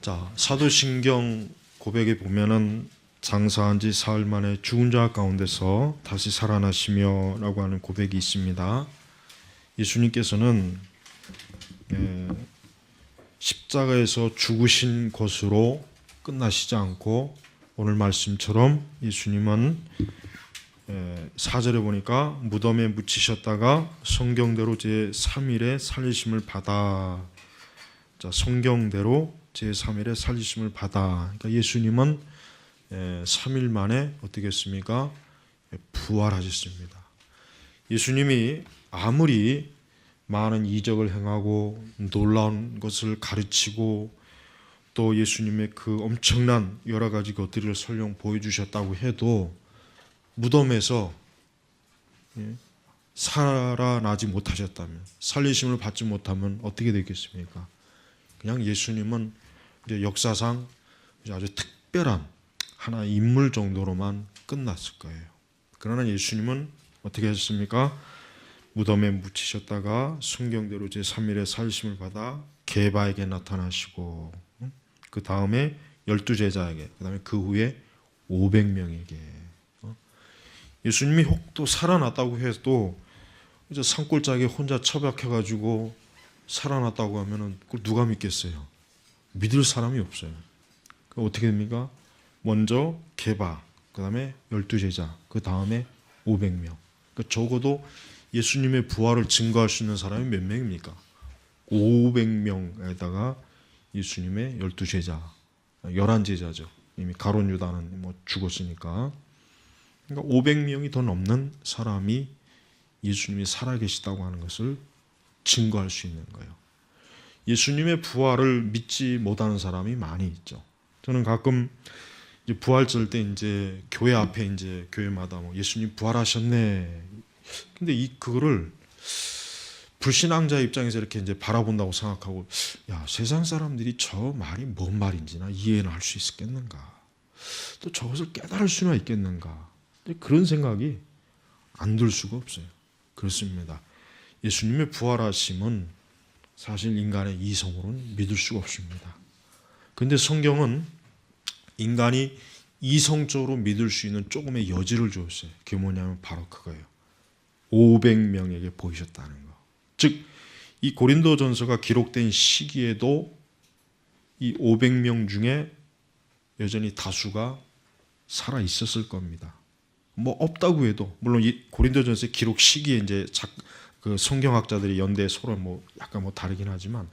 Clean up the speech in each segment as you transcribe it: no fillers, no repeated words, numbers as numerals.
자, 사도신경 고백에 보면은 장사한 지 사흘 만에 죽은 자 가운데서 다시 살아나시며 라고 하는 고백이 있습니다. 예수님께서는 십자가에서 죽으신 것으로 끝나시지 않고 오늘 말씀처럼 예수님은 4절에 보니까 무덤에 묻히셨다가 성경대로 제3일에 살리심을 받아. 자, 성경대로 제3일에 살리심을 받아. 그러니까 예수님은 3일 만에 어떻게 했습니까? 부활하셨습니다. 예수님이 아무리 많은 이적을 행하고 놀라운 것을 가르치고 또 예수님의 그 엄청난 여러 가지 것들을 설령 보여주셨다고 해도 무덤에서 살아나지 못하셨다면, 살리심을 받지 못하면 어떻게 되겠습니까? 그냥 예수님은 이제 역사상 아주 특별한 하나의 인물 정도로만 끝났을 거예요. 그러나 예수님은 어떻게 하셨습니까? 무덤에 묻히셨다가 성경대로 제3일에 살리심을 받아 게바에게 나타나시고, 그 다음에 12제자에게, 그 다음에 그 후에 500명에게. 예수님이 혹도 살아났다고 해도 이제 산골짜기에 혼자 처박혀가지고 살아났다고 하면은 그걸 누가 믿겠어요? 믿을 사람이 없어요. 그럼 어떻게 됩니까? 먼저 게바, 그 다음에 12제자, 그 다음에 500명. 그러니까 적어도 예수님의 부활을 증거할 수 있는 사람이 몇 명입니까? 500명에다가 예수님의 12제자, 11제자죠. 이미 가룟 유다는 뭐 죽었으니까. 그러니까 500명이 더 넘는 사람이 예수님이 살아계시다고 하는 것을 증거할 수 있는 거예요. 예수님의 부활을 믿지 못하는 사람이 많이 있죠. 저는 가끔 이제 부활절 때 이제 교회 앞에 이제 교회마다 뭐 예수님 부활하셨네. 근데 그거를 불신앙자 입장에서 이렇게 이제 바라본다고 생각하고, 야, 세상 사람들이 저 말이 뭔 말인지나 이해는 할 수 있겠는가? 또 저것을 깨달을 수나 있겠는가? 그런 생각이 안 들 수가 없어요. 그렇습니다. 예수님의 부활하심은 사실 인간의 이성으로는 믿을 수가 없습니다. 그런데 성경은 인간이 이성적으로 믿을 수 있는 조금의 여지를 주었어요. 그게 뭐냐면 바로 그거예요. 500명에게 보이셨다는 거. 즉, 이 고린도전서가 기록된 시기에도 이 500명 중에 여전히 다수가 살아 있었을 겁니다. 뭐 없다고 해도, 물론 이 고린도전서의 기록 시기에 이제 그 성경학자들이 연대 서로 뭐 약간 뭐 다르긴 하지만,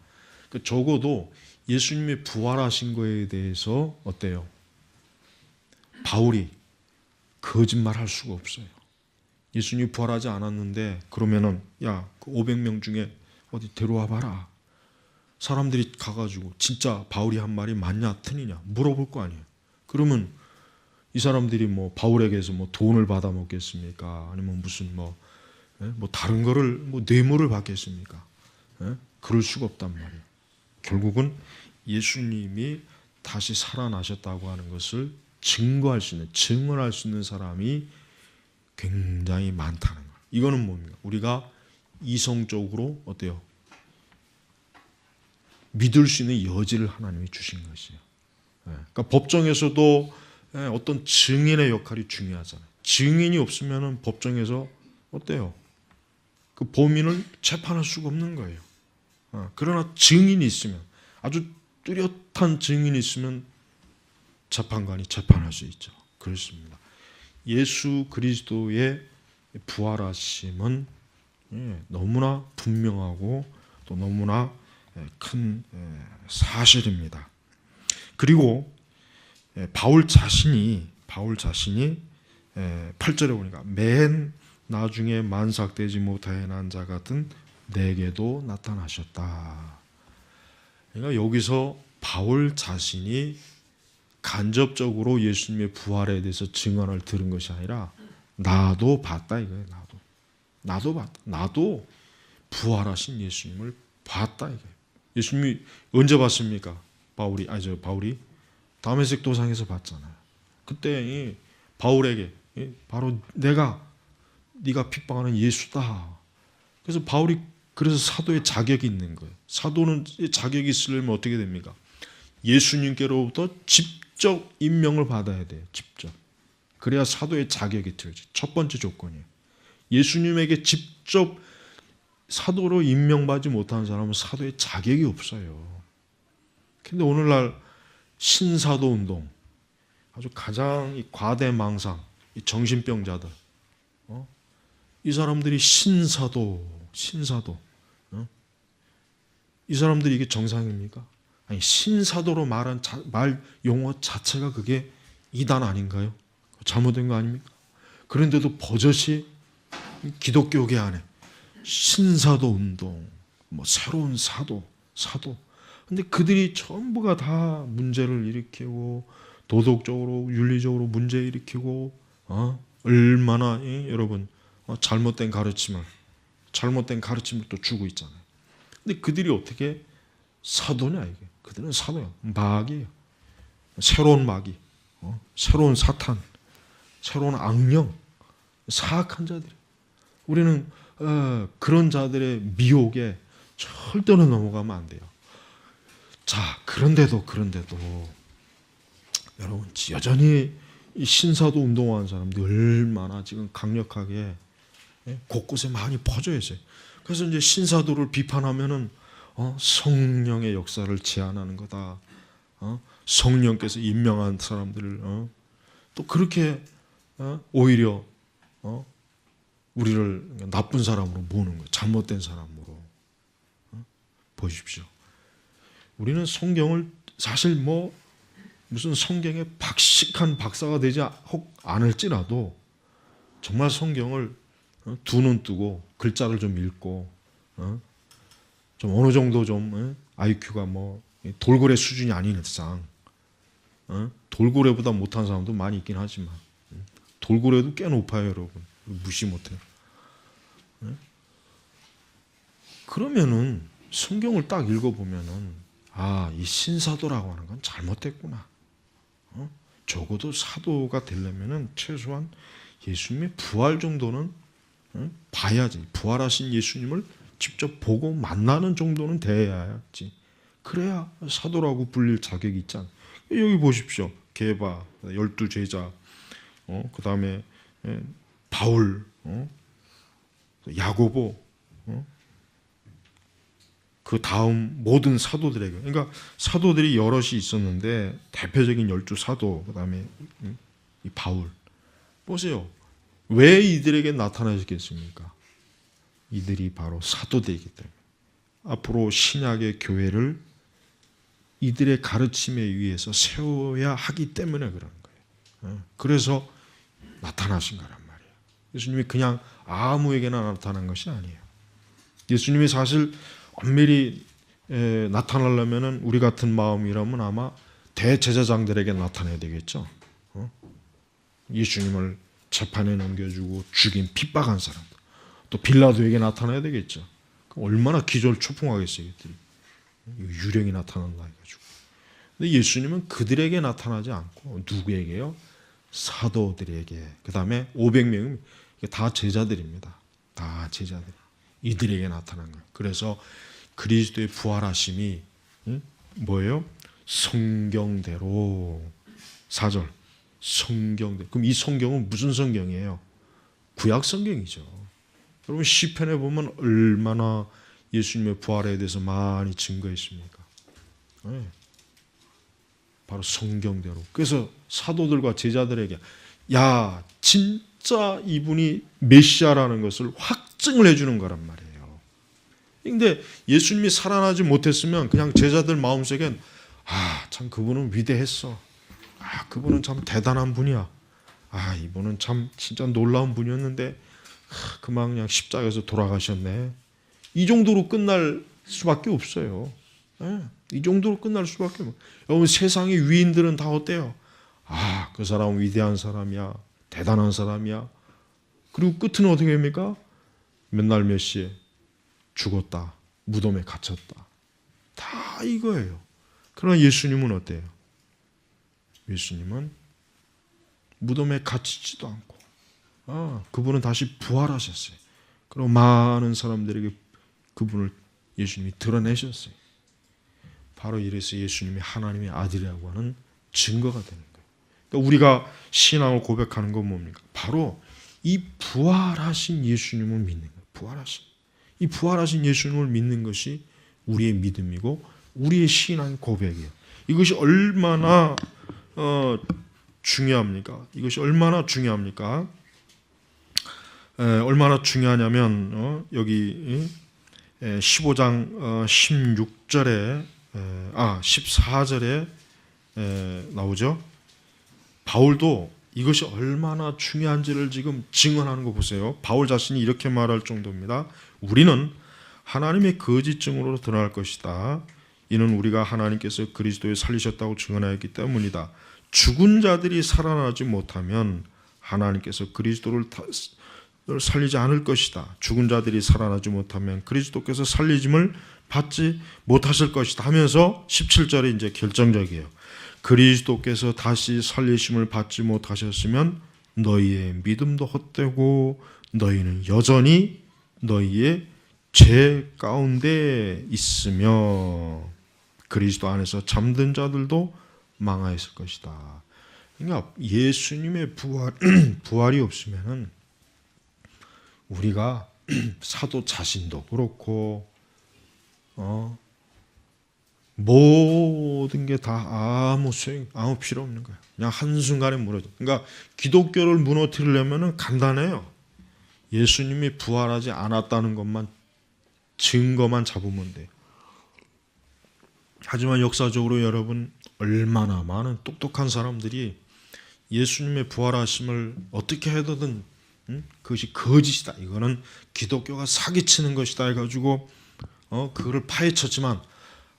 그 적어도 예수님이 부활하신 거에 대해서 어때요? 바울이 거짓말할 수가 없어요. 예수님이 부활하지 않았는데 그러면은 야, 그 500명 중에 어디 데려와 봐라. 사람들이 가가지고 진짜 바울이 한 말이 맞냐 틀리냐 물어볼 거 아니에요. 그러면 이 사람들이 뭐 바울에게서 뭐 돈을 받아 먹겠습니까? 아니면 무슨 뭐 다른 거를 뭐 뇌물을 받겠습니까? 그럴 수가 없단 말이에요. 결국은 예수님이 다시 살아나셨다고 하는 것을 증거할 수 있는, 증언할 수 있는 사람이 굉장히 많다는 거예요. 이거는 뭡니까? 우리가 이성적으로 어때요? 믿을 수 있는 여지를 하나님이 주신 것이에요. 그러니까 법정에서도 어떤 증인의 역할이 중요하잖아요. 증인이 없으면 법정에서 어때요? 그 범인을 재판할 수가 없는 거예요. 그러나 증인이 있으면, 아주 뚜렷한 증인이 있으면 재판관이 재판할 수 있죠. 그렇습니다. 예수 그리스도의 부활하심은 너무나 분명하고 또 너무나 큰 사실입니다. 그리고 바울 자신이 8절에 보니까 맨 나중에 만삭되지 못하여 난 자 같은 내게도 나타나셨다. 그러니까 여기서 바울 자신이 간접적으로 예수님의 부활에 대해서 증언을 들은 것이 아니라 나도 봤다 이거예요. 나도 봤다. 나도 부활하신 예수님을 봤다 이거예요. 예수님이 언제 봤습니까? 바울이 다메섹 도상에서 봤잖아요. 그때 바울에게 바로 네가 핍박하는 예수다. 그래서 바울이 그래서 사도의 자격이 있는 거예요. 사도는 자격이 있으려면 어떻게 됩니까? 예수님께로부터 직접 임명을 받아야 돼요. 직접. 그래야 사도의 자격이 들지. 첫 번째 조건이에요. 예수님에게 직접 사도로 임명받지 못한 사람은 사도의 자격이 없어요. 근데 오늘날 신사도 운동, 아주 가장 이 과대망상, 이 정신병자들, 이 사람들이 신사도, 이 사람들이 이게 정상입니까? 아니, 신사도로 말한 말 용어 자체가 그게 이단 아닌가요? 잘못된 거 아닙니까? 그런데도 버젓이 기독교계 안에 신사도 운동, 뭐 새로운 사도. 근데 그들이 전부가 다 문제를 일으키고 도덕적으로 윤리적으로 문제 일으키고 얼마나 여러분 잘못된 가르침을 또 주고 있잖아요. 근데 그들이 어떻게 사도냐 이게? 그들은 사도야. 마귀예요. 새로운 마귀, 새로운 사탄, 새로운 악령, 사악한 자들. 우리는 그런 자들의 미혹에 절대로 넘어가면 안 돼요. 자, 그런데도 여러분 여전히 이 신사도 운동하는 사람들이 얼마나 지금 강력하게 곳곳에 많이 퍼져 있어요. 그래서 이제 신사도를 비판하면은 성령의 역사를 제한하는 거다. 성령께서 임명한 사람들을 또 그렇게 오히려 우리를 나쁜 사람으로 보는 거예요. 잘못된 사람으로. 보십시오. 우리는 성경을 사실 무슨 성경의 박식한 박사가 되지 않을지라도 정말 성경을 두 눈 뜨고 글자를 좀 읽고 좀 어느 정도 좀 IQ가 돌고래 수준이 아닌 이상 돌고래보다 못한 사람도 많이 있긴 하지만 돌고래도 꽤 높아요, 여러분. 무시 못해요. 그러면은 성경을 딱 읽어보면은 이 신사도라고 하는 건 잘못됐구나. 적어도 사도가 되려면은 최소한 예수님의 부활 정도는 봐야지. 부활하신 예수님을 직접 보고 만나는 정도는 돼야지. 그래야 사도라고 불릴 자격이 있잖아. 여기 보십시오. 게바, 12제자, 그 다음에 바울, 야고보, 그 다음 모든 사도들에게, 그러니까 사도들이 여럿이 있었는데 대표적인 12사도, 그 다음에 이 바울. 보세요. 왜 이들에게 나타나셨겠습니까? 이들이 바로 사도들이기 때문에 앞으로 신약의 교회를 이들의 가르침에 의해서 세워야 하기 때문에 그런 거예요. 그래서 나타나신 거란 말이에요. 예수님이 그냥 아무에게나 나타난 것이 아니에요. 예수님이 사실 엄밀히 나타나려면 우리 같은 마음이라면 아마 대제사장들에게 나타나야 되겠죠. 예수님을 재판에 넘겨주고 죽인 핍박한 사람, 또 빌라도에게 나타나야 되겠죠. 얼마나 기절초풍하겠어요, 이들이. 유령이 나타난다 해가지고. 근데 예수님은 그들에게 나타나지 않고 누구에게요? 사도들에게. 그 다음에 500명이 다 제자들입니다. 다 제자들. 이들에게 나타난 거예요. 그래서 그리스도의 부활하심이 뭐예요? 성경대로. 4절. 성경대로. 그럼 이 성경은 무슨 성경이에요? 구약 성경이죠. 여러분 시편에 보면 얼마나 예수님의 부활에 대해서 많이 증거했습니까? 네. 바로 성경대로. 그래서 사도들과 제자들에게 야, 진짜 이분이 메시아라는 것을 확증을 해주는 거란 말이에요. 근데 예수님이 살아나지 못했으면 그냥 제자들 마음속엔 참 그분은 위대했어. 그분은 참 대단한 분이야. 이분은 참 진짜 놀라운 분이었는데 그냥 십자가에서 돌아가셨네. 이 정도로 끝날 수밖에 없어요. 이 정도로 끝날 수밖에 없어요. 여러분 세상의 위인들은 다 어때요? 그 사람은 위대한 사람이야. 대단한 사람이야. 그리고 끝은 어떻게 됩니까? 몇 날 몇 시에 죽었다. 무덤에 갇혔다. 다 이거예요. 그러나 예수님은 어때요? 예수님은 무덤에 갇히지도 않고 그분은 다시 부활하셨어요. 그리고 많은 사람들에게 그분을 예수님이 드러내셨어요. 바로 이래서 예수님이 하나님의 아들이라고 하는 증거가 되는 거예요. 그러니까 우리가 신앙을 고백하는 건 뭡니까? 바로 이 부활하신 예수님을 믿는 거예요. 이 부활하신 예수님을 믿는 것이 우리의 믿음이고 우리의 신앙 고백이에요. 이것이 얼마나 중요합니까? 이것이 얼마나 중요합니까? 얼마나 중요하냐면 여기 15장 16절에 14절에 나오죠. 바울도 이것이 얼마나 중요한지를 지금 증언하는 거 보세요. 바울 자신이 이렇게 말할 정도입니다. 우리는 하나님의 거짓 증언으로 드러날 것이다. 이는 우리가 하나님께서 그리스도에 살리셨다고 증언하였기 때문이다. 죽은 자들이 살아나지 못하면 하나님께서 그리스도를 살리지 않을 것이다. 죽은 자들이 살아나지 못하면 그리스도께서 살리심을 받지 못하실 것이다 하면서 17절에 이제 결정적이에요. 그리스도께서 다시 살리심을 받지 못하셨으면 너희의 믿음도 헛되고 너희는 여전히 너희의 죄 가운데 있으며 그리스도 안에서 잠든 자들도 망하였을 것이다. 그러니까 예수님의 부활이 없으면은 우리가 사도 자신도 그렇고 모든 게 다 아무 필요 없는 거야. 그냥 한순간에 무너져. 그러니까 기독교를 무너뜨리려면 간단해요. 예수님이 부활하지 않았다는 것만 증거만 잡으면 돼. 하지만 역사적으로 여러분 얼마나 많은 똑똑한 사람들이 예수님의 부활하심을 어떻게 해서든 그것이 거짓이다. 이거는 기독교가 사기치는 것이다 해가지고 그거를 파헤쳤지만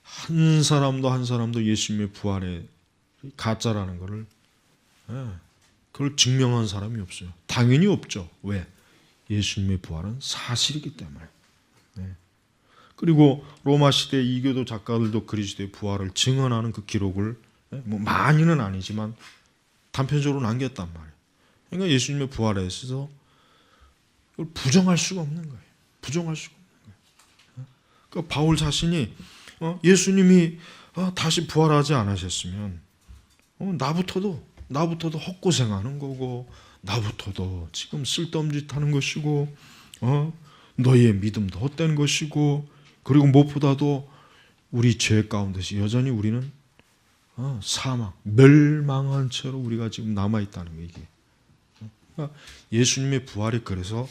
한 사람도 예수님의 부활의 가짜라는 것을 그걸 증명한 사람이 없어요. 당연히 없죠. 왜? 예수님의 부활은 사실이기 때문에. 그리고 로마 시대 이교도 작가들도 그리스도의 부활을 증언하는 그 기록을 뭐 많이는 아니지만 단편적으로 남겼단 말이에요. 그러니까 예수님의 부활에 있어서 이걸 부정할 수가 없는 거예요. 부정할 수가 없는 거예요. 그러니까 바울 자신이 예수님이 다시 부활하지 않으셨으면 나부터도 헛고생하는 거고 나부터도 지금 쓸데없는 짓 하는 것이고 너희의 믿음도 헛된 것이고 그리고 무엇보다도 우리 죄 가운데서 여전히 우리는 사망, 멸망한 채로 우리가 지금 남아있다는 거 이게. 그러니까 예수님의 부활이 그래서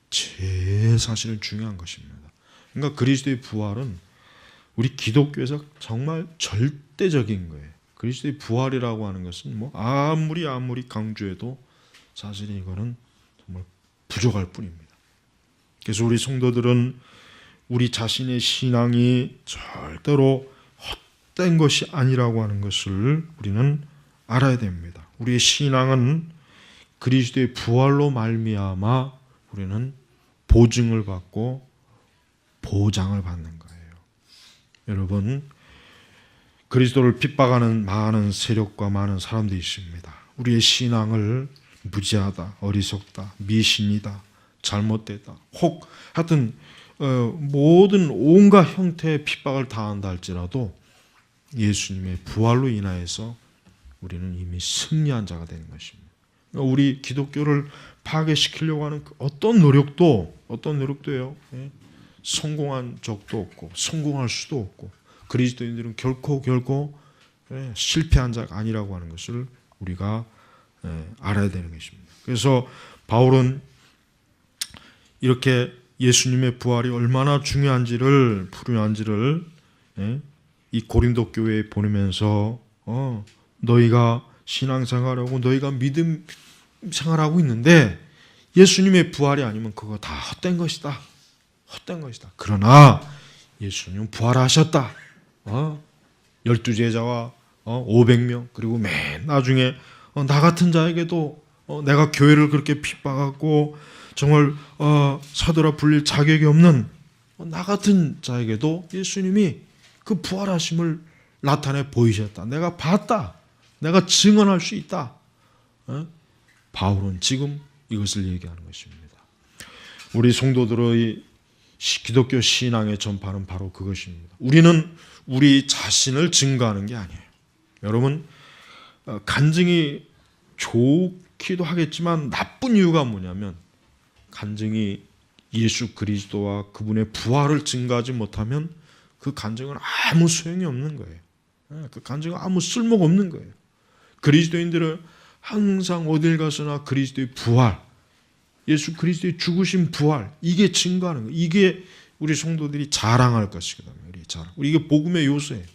제일 사실은 중요한 것입니다. 그러니까 그리스도의 부활은 우리 기독교에서 정말 절대적인 거예요. 그리스도의 부활이라고 하는 것은 뭐 아무리 강조해도 사실은 이거는 정말 부족할 뿐입니다. 그래서 우리 성도들은 우리 자신의 신앙이 절대로 헛된 것이 아니라고 하는 것을 우리는 알아야 됩니다. 우리의 신앙은 그리스도의 부활로 말미암아 우리는 보증을 받고 보장을 받는 거예요. 여러분, 그리스도를 핍박하는 많은 세력과 많은 사람들이 있습니다. 우리의 신앙을 무지하다, 어리석다, 미신이다, 잘못됐다, 혹 하여튼 모든 온갖 형태의 핍박을 당한다 할지라도 예수님의 부활로 인하여서 우리는 이미 승리한 자가 되는 것입니다. 우리 기독교를 파괴시키려고 하는 어떤 노력도요. 성공한 적도 없고 성공할 수도 없고 그리스도인들은 결코 실패한 자가 아니라고 하는 것을 우리가 알아야 되는 것입니다. 그래서 바울은 이렇게 예수님의 부활이 얼마나 중요한지를 이 고린도 교회에 보내면서 너희가 신앙생활하고 너희가 믿음 생활하고 있는데 예수님의 부활이 아니면 그거 다 헛된 것이다. 그러나 예수님은 부활하셨다. 12제자와 500명 그리고 맨 나중에 나 같은 자에게도 내가 교회를 그렇게 핍박하고 정말 사도라 불릴 자격이 없는 나 같은 자에게도 예수님이 그 부활하심을 나타내 보이셨다. 내가 봤다. 내가 증언할 수 있다. 바울은 지금 이것을 얘기하는 것입니다. 우리 성도들의 기독교 신앙의 전파는 바로 그것입니다. 우리는 우리 자신을 증거하는 게 아니에요. 여러분, 간증이 좋기도 하겠지만 나쁜 이유가 뭐냐면, 간증이 예수 그리스도와 그분의 부활을 증거하지 못하면 그 간증은 아무 소용이 없는 거예요. 그 간증은 아무 쓸모가 없는 거예요. 그리스도인들은 항상 어딜 가서나 그리스도의 부활, 예수 그리스도의 죽으신 부활, 이게 증거하는 거예요. 이게 우리 성도들이 자랑할 것이거든요. 우리 이게 복음의 요소예요.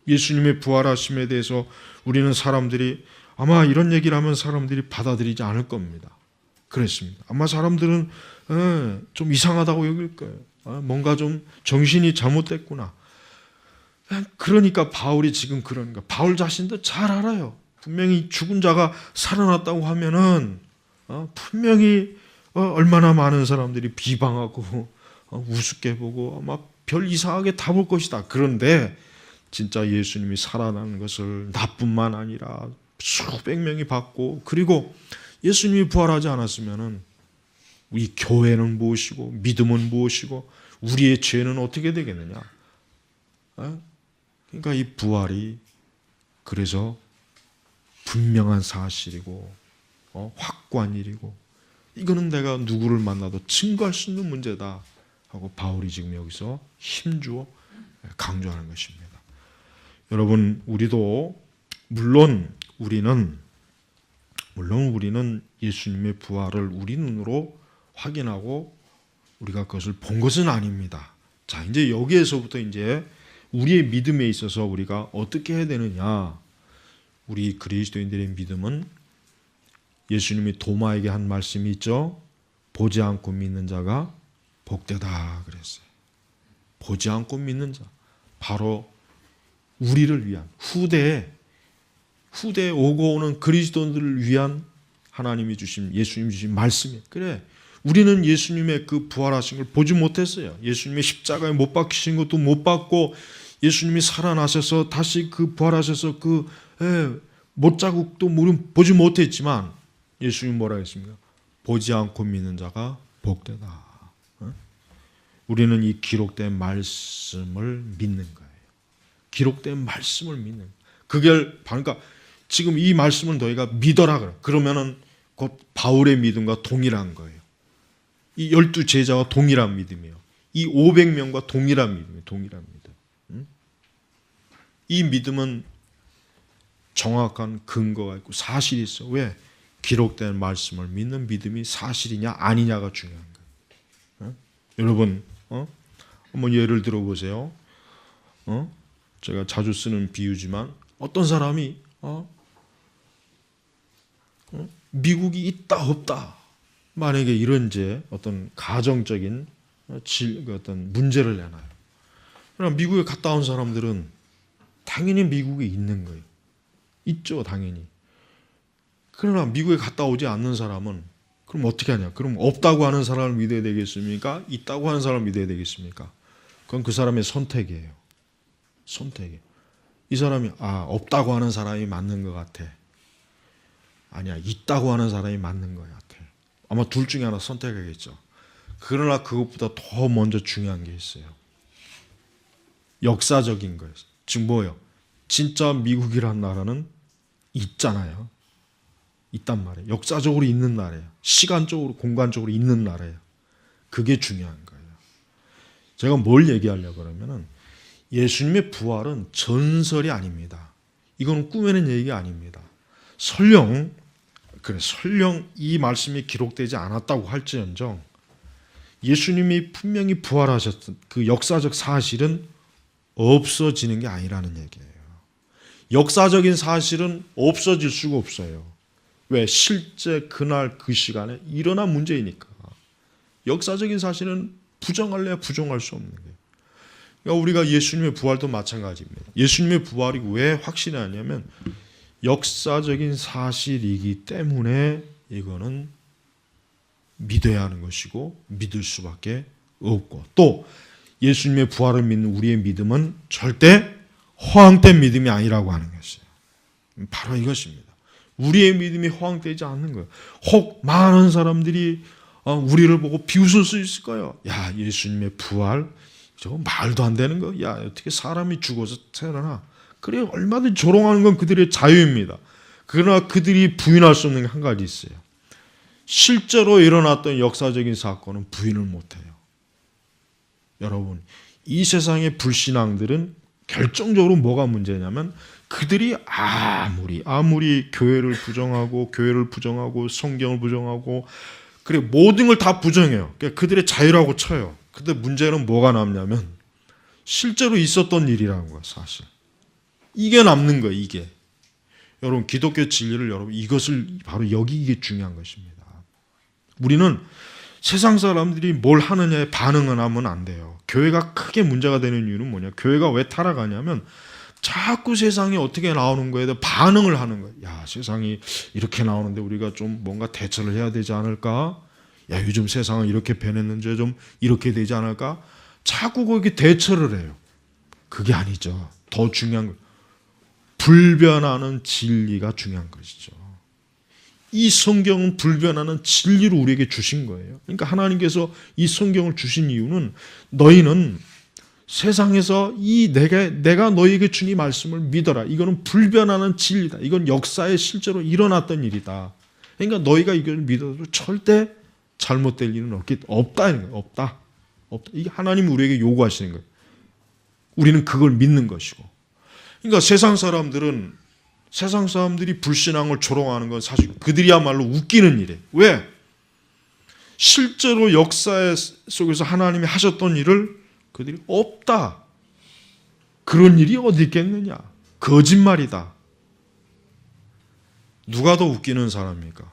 예수님의 부활하심에 대해서 우리는 사람들이 아마 이런 얘기를 하면 사람들이 받아들이지 않을 겁니다. 그랬습니다. 아마 사람들은 좀 이상하다고 여길 거예요. 뭔가 좀 정신이 잘못됐구나. 그러니까 바울이 지금 그러는 거예요. 바울 자신도 잘 알아요. 분명히 죽은 자가 살아났다고 하면은 분명히 얼마나 많은 사람들이 비방하고 우습게 보고 막 별 이상하게 다 볼 것이다. 그런데 진짜 예수님이 살아나는 것을 나뿐만 아니라 수백 명이 봤고, 그리고 예수님이 부활하지 않았으면은 우리 교회는 무엇이고 믿음은 무엇이고 우리의 죄는 어떻게 되겠느냐. 그러니까 이 부활이 그래서 분명한 사실이고 확고한 일이고, 이거는 내가 누구를 만나도 증거할 수 있는 문제다 하고 바울이 지금 여기서 힘주어 강조하는 것입니다. 여러분, 우리도 물론 우리는 예수님의 부활을 우리 눈으로 확인하고 우리가 그것을 본 것은 아닙니다. 자, 이제 여기에서부터 이제 우리의 믿음에 있어서 우리가 어떻게 해야 되느냐. 우리 그리스도인들의 믿음은 예수님이 도마에게 한 말씀이 있죠. 보지 않고 믿는 자가 복되다 그랬어요. 보지 않고 믿는 자, 바로 우리를 위한 후대에 오고 오는 그리스도인들을 위한 하나님이 주신, 예수님이 주신 말씀이에요. 그래, 우리는 예수님의 그 부활하신 걸 보지 못했어요. 예수님의 십자가에 못 박히신 것도 못 봤고, 예수님이 살아나셔서 다시 그 부활하셔서 그 못자국도 보지 못했지만 예수님이 뭐라 했습니까? 보지 않고 믿는 자가 복되다. 우리는 이 기록된 말씀을 믿는 거예요. 기록된 말씀을 믿는. 그게 그러니까 지금 이 말씀을 너희가 믿어라 그래. 그러면은 곧 바울의 믿음과 동일한 거예요. 이 12 제자와 동일한 믿음이에요. 이 500명과 동일한 믿음이에요. 동일한 믿음. 이 믿음은 정확한 근거가 있고 사실이 있어. 왜? 기록된 말씀을 믿는 믿음이 사실이냐 아니냐가 중요한 거예요. 여러분, 한번 예를 들어보세요. 제가 자주 쓰는 비유지만 어떤 사람이 미국이 있다 없다, 만약에 이런 어떤 가정적인 어떤 문제를 내놔요. 그럼 미국에 갔다 온 사람들은 당연히 미국에 있는 거예요. 있죠, 당연히. 그러나 미국에 갔다 오지 않는 사람은 그럼 어떻게 하냐? 그럼 없다고 하는 사람을 믿어야 되겠습니까? 있다고 하는 사람을 믿어야 되겠습니까? 그건 그 사람의 선택이에요. 선택이에요. 이 사람이 없다고 하는 사람이 맞는 것 같아. 아니야, 있다고 하는 사람이 맞는 것 같아. 아마 둘 중에 하나 선택하겠죠. 그러나 그것보다 더 먼저 중요한 게 있어요. 역사적인 거예요. 지금 뭐예요? 진짜 미국이란 나라는 있잖아요. 있단 말이에요. 역사적으로 있는 나라예요. 시간적으로, 공간적으로 있는 나라예요. 그게 중요한 거예요. 제가 뭘 얘기하려고 그러면은 예수님의 부활은 전설이 아닙니다. 이건 꾸며낸 얘기가 아닙니다. 설령 이 말씀이 기록되지 않았다고 할지언정 예수님이 분명히 부활하셨던 그 역사적 사실은 없어지는 게 아니라는 얘기예요. 역사적인 사실은 없어질 수가 없어요. 왜? 실제 그날 그 시간에 일어난 문제이니까. 역사적인 사실은 부정할래야 부정할 수 없는 거예요. 그러니까 우리가 예수님의 부활도 마찬가지입니다. 예수님의 부활이 왜 확신하냐면 역사적인 사실이기 때문에 이거는 믿어야 하는 것이고 믿을 수밖에 없고, 또 예수님의 부활을 믿는 우리의 믿음은 절대 허황된 믿음이 아니라고 하는 것이에요. 바로 이것입니다. 우리의 믿음이 허황되지 않는 거예요. 혹 많은 사람들이 우리를 보고 비웃을 수 있을 거예요. 야, 예수님의 부활 저거 말도 안 되는 거. 야, 어떻게 사람이 죽어서 태어나나. 그래, 얼마든지 조롱하는 건 그들의 자유입니다. 그러나 그들이 부인할 수 없는 게 한 가지 있어요. 실제로 일어났던 역사적인 사건은 부인을 못해요. 여러분, 이 세상의 불신앙들은 결정적으로 뭐가 문제냐면 그들이 아무리 교회를 부정하고 성경을 부정하고 그래 모든 걸 다 부정해요. 그러니까 그들의 자유라고 쳐요. 근데 문제는 뭐가 남냐면 실제로 있었던 일이라는 거예요. 사실 이게 남는 거예요. 이게 여러분 기독교 진리를 여러분 이것을 바로 이게 중요한 것입니다. 우리는 세상 사람들이 뭘 하느냐에 반응을 하면 안 돼요. 교회가 크게 문제가 되는 이유는 뭐냐? 교회가 왜 타락하냐면 자꾸 세상이 어떻게 나오는 거에 대해 반응을 하는 거예요. 야, 세상이 이렇게 나오는데 우리가 좀 뭔가 대처를 해야 되지 않을까? 야, 요즘 세상은 이렇게 변했는데 좀 이렇게 되지 않을까? 자꾸 거기 대처를 해요. 그게 아니죠. 더 중요한 건 불변하는 진리가 중요한 것이죠. 이 성경은 불변하는 진리를 우리에게 주신 거예요. 그러니까 하나님께서 이 성경을 주신 이유는 너희는 세상에서 내가 너희에게 준 이 말씀을 믿어라. 이거는 불변하는 진리다. 이건 역사에 실제로 일어났던 일이다. 그러니까 너희가 이걸 믿어도 절대 잘못될 일은 없다는 거예요. 없다. 이게 하나님이 우리에게 요구하시는 거예요. 우리는 그걸 믿는 것이고. 그러니까 세상 사람들이 불신앙을 조롱하는 건 사실 그들이야말로 웃기는 일이에요. 왜? 실제로 역사 속에서 하나님이 하셨던 일을 그들이 없다. 그런 일이 어디 있겠느냐. 거짓말이다. 누가 더 웃기는 사람입니까?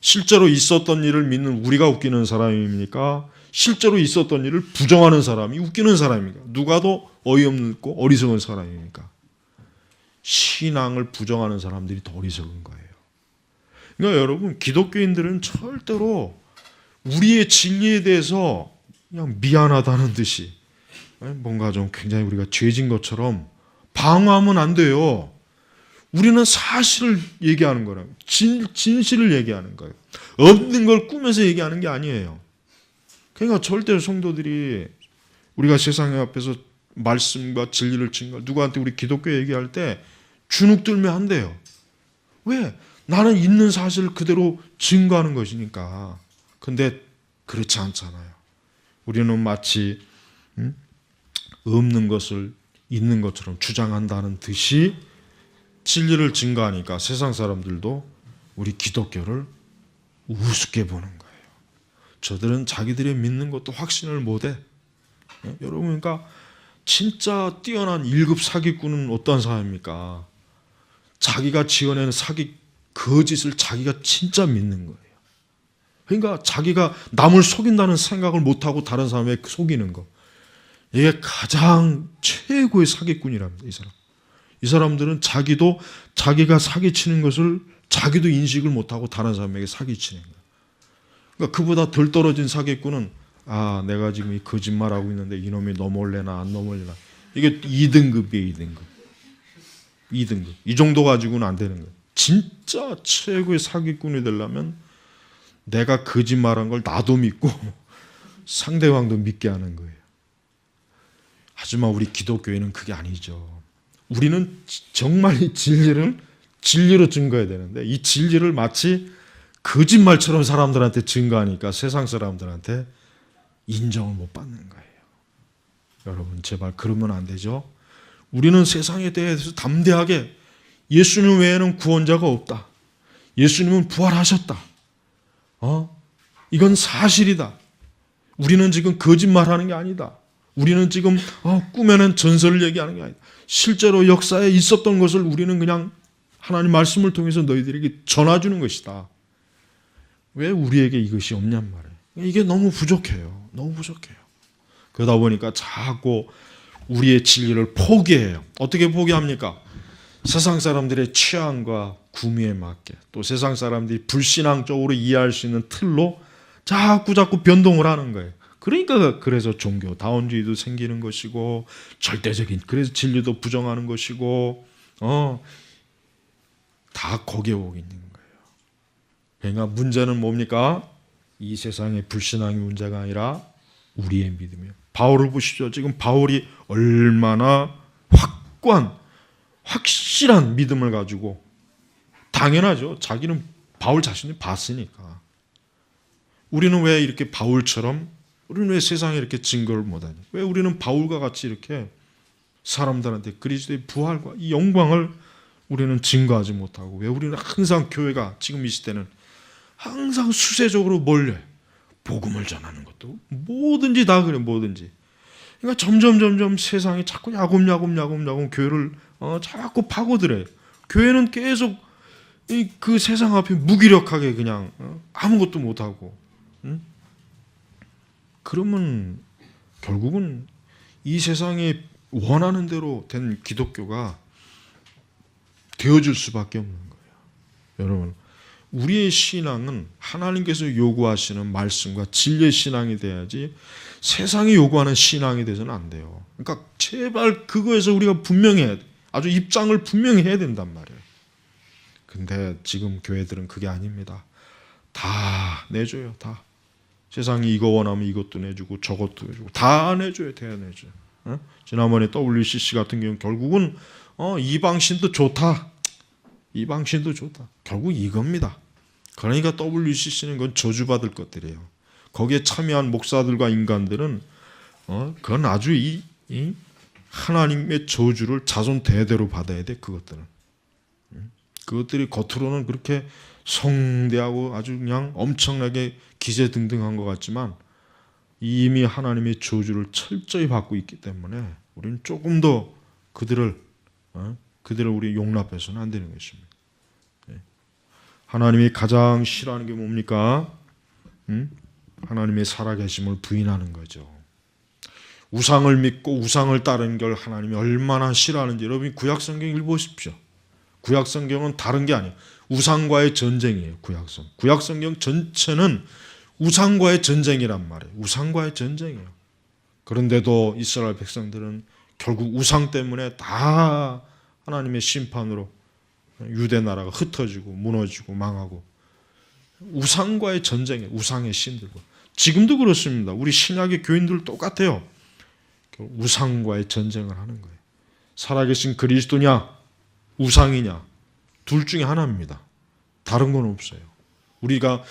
실제로 있었던 일을 믿는 우리가 웃기는 사람입니까? 실제로 있었던 일을 부정하는 사람이 웃기는 사람입니까? 누가 더 어이없고 어리석은 사람입니까? 신앙을 부정하는 사람들이 더 어리석은 거예요. 그러니까 여러분 기독교인들은 절대로 우리의 진리에 대해서 그냥 미안하다는 듯이 뭔가 좀 굉장히 우리가 죄진 것처럼 방어하면 안 돼요. 우리는 사실을 얘기하는 거라고. 진실을 얘기하는 거예요. 없는 걸 꾸며서 얘기하는 게 아니에요. 그러니까 절대 성도들이 우리가 세상 앞에서 말씀과 진리를 증거 누구한테 우리 기독교 얘기할 때 주눅 들면 안 돼요. 왜? 나는 있는 사실을 그대로 증거하는 것이니까. 근데 그렇지 않잖아요. 우리는 마치 없는 것을 있는 것처럼 주장한다는 듯이 진리를 증거하니까 세상 사람들도 우리 기독교를 우습게 보는 거예요. 저들은 자기들이 믿는 것도 확신을 못해. 여러분 그러니까 진짜 뛰어난 1급 사기꾼은 어떤 사람입니까? 자기가 지어내는 거짓을 자기가 진짜 믿는 거예요. 그러니까 자기가 남을 속인다는 생각을 못하고 다른 사람에게 속이는 거. 이게 가장 최고의 사기꾼이랍니다. 이 사람들은 자기가 사기치는 것을 자기도 인식을 못하고 다른 사람에게 사기치는 거예요. 그러니까 그보다 덜 떨어진 사기꾼은 내가 지금 이 거짓말하고 있는데 이놈이 넘어올래나 안 넘어올래나. 이게 2등급이에요. 2등급. 이 정도 가지고는 안 되는 거예요. 진짜 최고의 사기꾼이 되려면 내가 거짓말한 걸 나도 믿고 상대방도 믿게 하는 거예요. 하지만 우리 기독교회는 그게 아니죠. 우리는 정말 이 진리로 증거해야 되는데 이 진리를 마치 거짓말처럼 사람들한테 증거하니까 세상 사람들한테 인정을 못 받는 거예요. 여러분 제발 그러면 안 되죠. 우리는 세상에 대해서 담대하게 예수님 외에는 구원자가 없다. 예수님은 부활하셨다. 이건 사실이다. 우리는 지금 거짓말하는 게 아니다. 우리는 지금 꾸며낸 전설을 얘기하는 게 아니다. 실제로 역사에 있었던 것을 우리는 그냥 하나님 말씀을 통해서 너희들에게 전해주는 것이다. 왜 우리에게 이것이 없냔 말이에요. 이게 너무 부족해요. 너무 부족해요. 그러다 보니까 자꾸 우리의 진리를 포기해요. 어떻게 포기합니까? 세상 사람들의 취향과 구미에 맞게 또 세상 사람들이 불신앙적으로 이해할 수 있는 틀로 자꾸 변동을 하는 거예요. 그러니까 그래서 종교다원주의도 생기는 것이고 절대적인 그래서 진리도 부정하는 것이고 다 거기에 오고 있는 거예요. 그러니까 문제는 뭡니까? 이 세상의 불신앙의 문제가 아니라 우리의 믿음이에요. 바울을 보십시오. 지금 바울이 얼마나 확실한 믿음을 가지고, 당연하죠. 자기는 바울 자신이 봤으니까. 우리는 왜 이렇게 바울처럼, 우리는 왜 세상에 이렇게 증거를 못하냐? 왜 우리는 바울과 같이 이렇게 사람들한테 그리스도의 부활과 이 영광을 우리는 증거하지 못하고, 왜 우리는 항상 교회가 지금 이 시대는 항상 수세적으로 몰려요. 복음을 전하는 것도 뭐든지 다 그래, 뭐든지. 그러니까 점점 세상이 자꾸 야곱야곱 교회를 자꾸 파고들어요. 교회는 계속 그 세상 앞에 무기력하게 그냥 아무것도 못하고, 그러면 결국은 이 세상이 원하는 대로 된 기독교가 되어줄 수밖에 없는 거예요. 여러분, 우리의 신앙은 하나님께서 요구하시는 말씀과 진리의 신앙이 돼야지 세상이 요구하는 신앙이 돼서는 안 돼요. 그러니까 제발 그거에서 우리가 분명해야 돼. 아주 입장을 분명히 해야 된단 말이에요. 근데 지금 교회들은 그게 아닙니다. 다 내줘요. 다. 세상이 이거 원하면 이것도 내주고 저것도 내주고 다 내줘요. 다 내줘요. 지난번에 WCC 같은 경우는 결국은 이방신도 좋다. 이방신도 좋다. 결국 이겁니다. 그러니까 WCC는 그건 저주받을 것들이에요. 거기에 참여한 목사들과 인간들은 그건 아주 이 하나님의 저주를 자손 대대로 받아야 돼. 그것들이 겉으로는 그렇게 성대하고 아주 그냥 엄청나게 기세등등한 것 같지만 이미 하나님의 저주를 철저히 받고 있기 때문에 우리는 조금 더 그들을 우리 용납해서는 안 되는 것입니다. 하나님이 가장 싫어하는 게 뭡니까? 하나님의 살아계심을 부인하는 거죠. 우상을 믿고 우상을 따르는 걸 하나님이 얼마나 싫어하는지 여러분이 구약성경 읽어보십시오. 구약성경은 다른 게 아니에요. 우상과의 전쟁이에요. 구약성경 전체는 우상과의 전쟁이란 말이에요. 우상과의 전쟁이에요. 그런데도 이스라엘 백성들은 결국 우상 때문에 다 하나님의 심판으로 유대 나라가 흩어지고 무너지고 망하고, 우상과의 전쟁이에요. 우상의 신들과. 지금도 그렇습니다. 우리 신약의 교인들 똑같아요. 우상과의 전쟁을 하는 거예요. 살아계신 그리스도냐 우상이냐 둘 중에 하나입니다. 다른 건 없어요. 우리가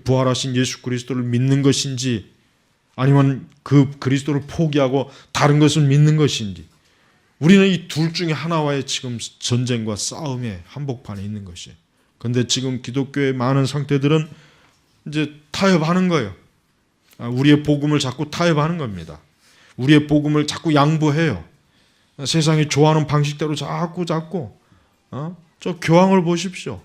부활하신 예수 그리스도를 믿는 것인지 아니면 그 그리스도를 포기하고 다른 것을 믿는 것인지, 우리는 이 둘 중에 하나와의 지금 전쟁과 싸움의 한복판에 있는 것이에요. 그런데 지금 기독교의 많은 상태들은 이제 타협하는 거예요. 우리의 복음을 자꾸 타협하는 겁니다. 우리의 복음을 자꾸 양보해요. 세상이 좋아하는 방식대로 자꾸 저 교황을 보십시오.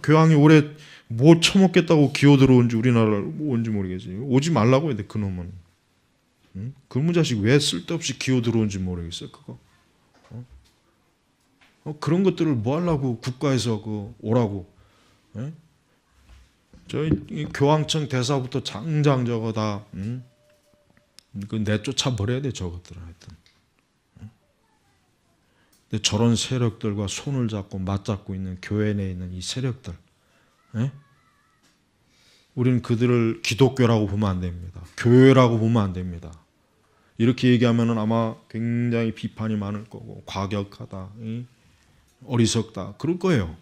교황이 올해 뭐 처먹겠다고 기어 들어온지 우리나라로 온지 모르겠지. 오지 말라고 해야 돼. 그놈은. 그놈 자식 왜 쓸데없이 기어 들어온지 모르겠어요. 그거. 그런 것들을 뭐 하려고 국가에서 오라고. 저희 교황청 대사부터 장장 저거 다 그 내쫓아 버려야 돼. 저것들은 하여튼. 근데 저런 세력들과 손을 잡고 맞잡고 있는 교회 내에 있는 이 세력들, 우리는 그들을 기독교라고 보면 안 됩니다. 교회라고 보면 안 됩니다. 이렇게 얘기하면 아마 굉장히 비판이 많을 거고 과격하다, 어리석다 그럴 거예요.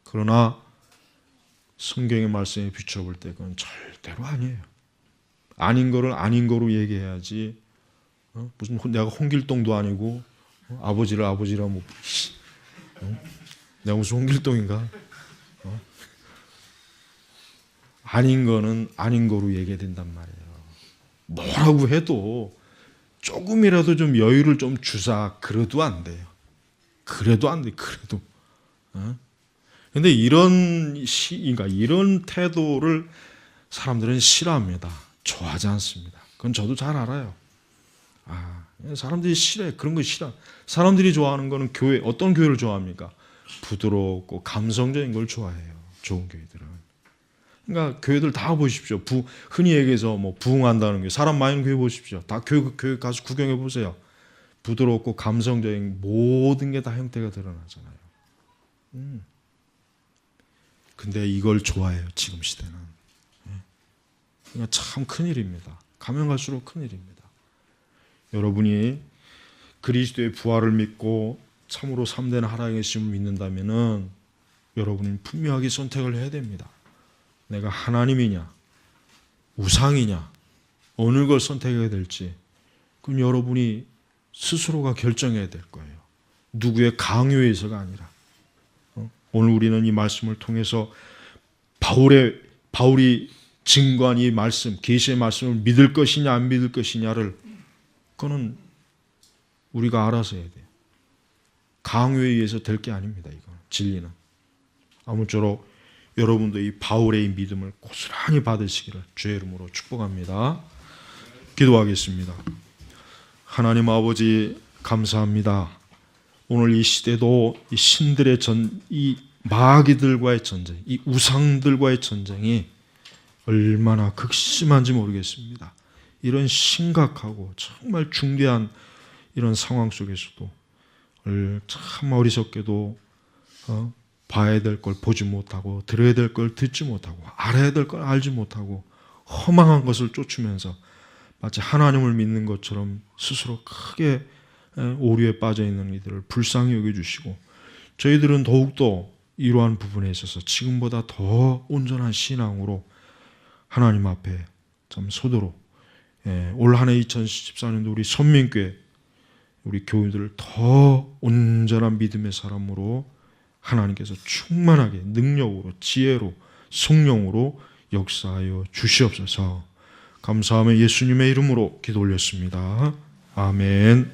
그러나 성경의 말씀에 비춰볼 때 그건 절대로 아니에요. 아닌 거를 아닌 거로 얘기해야지. 무슨 내가 홍길동도 아니고 아버지를 아버지라 뭐 내가 무슨 홍길동인가? 아닌 거는 아닌 거로 얘기해야 된단 말이에요. 뭐라고 해도 조금이라도 좀 여유를 좀 주자. 그래도 안 돼요. 그래도 안 돼. 그래도. 근데 그러니까 이런 태도를 사람들은 싫어합니다. 좋아하지 않습니다. 그건 저도 잘 알아요. 사람들이 싫어해. 그런 거 싫어. 사람들이 좋아하는 거는 어떤 교회를 좋아합니까? 부드럽고 감성적인 걸 좋아해요. 좋은 교회들은. 그러니까 교회들 다 보십시오. 흔히 얘기해서 뭐 부흥한다는 게 사람 많은 교회 보십시오. 다 교회 가서 구경해 보세요. 부드럽고 감성적인 모든 게 다 형태가 드러나잖아요. 근데 이걸 좋아해요. 지금 시대는. 그러니까 참 큰일입니다. 가면 갈수록 큰일입니다. 여러분이 그리스도의 부활을 믿고 참으로 참된 살아계심을 믿는다면은 여러분은 분명하게 선택을 해야 됩니다. 내가 하나님이냐 우상이냐 어느 걸 선택해야 될지 그럼 여러분이 스스로가 결정해야 될 거예요. 누구의 강요에 의해서가 아니라. 오늘 우리는 이 말씀을 통해서 바울이 증거한 이 말씀, 계시의 말씀을 믿을 것이냐 안 믿을 것이냐를 그거는 우리가 알아서 해야 돼요. 강요에 의해서 될 게 아닙니다. 이거 진리는. 아무쪼록 여러분도 이 바울의 이 믿음을 고스란히 받으시기를 주의 이름으로 축복합니다. 기도하겠습니다. 하나님 아버지 감사합니다. 오늘 이 시대도 이 신들의 이 마귀들과의 전쟁, 이 우상들과의 전쟁이 얼마나 극심한지 모르겠습니다. 이런 심각하고 정말 중대한 이런 상황 속에서도 참 어리석게도 봐야 될 걸 보지 못하고 들어야 될 걸 듣지 못하고 알아야 될 걸 알지 못하고 허망한 것을 쫓으면서 마치 하나님을 믿는 것처럼 스스로 크게 오류에 빠져 있는 이들을 불쌍히 여겨주시고 저희들은 더욱더 이러한 부분에 있어서 지금보다 더 온전한 신앙으로 하나님 앞에 참 서도록 올 한 해 2014년도 우리 선민교회 우리 교우들을 더 온전한 믿음의 사람으로 하나님께서 충만하게 능력으로 지혜로 성령으로 역사하여 주시옵소서. 감사하며 예수님의 이름으로 기도 올렸습니다. 아멘.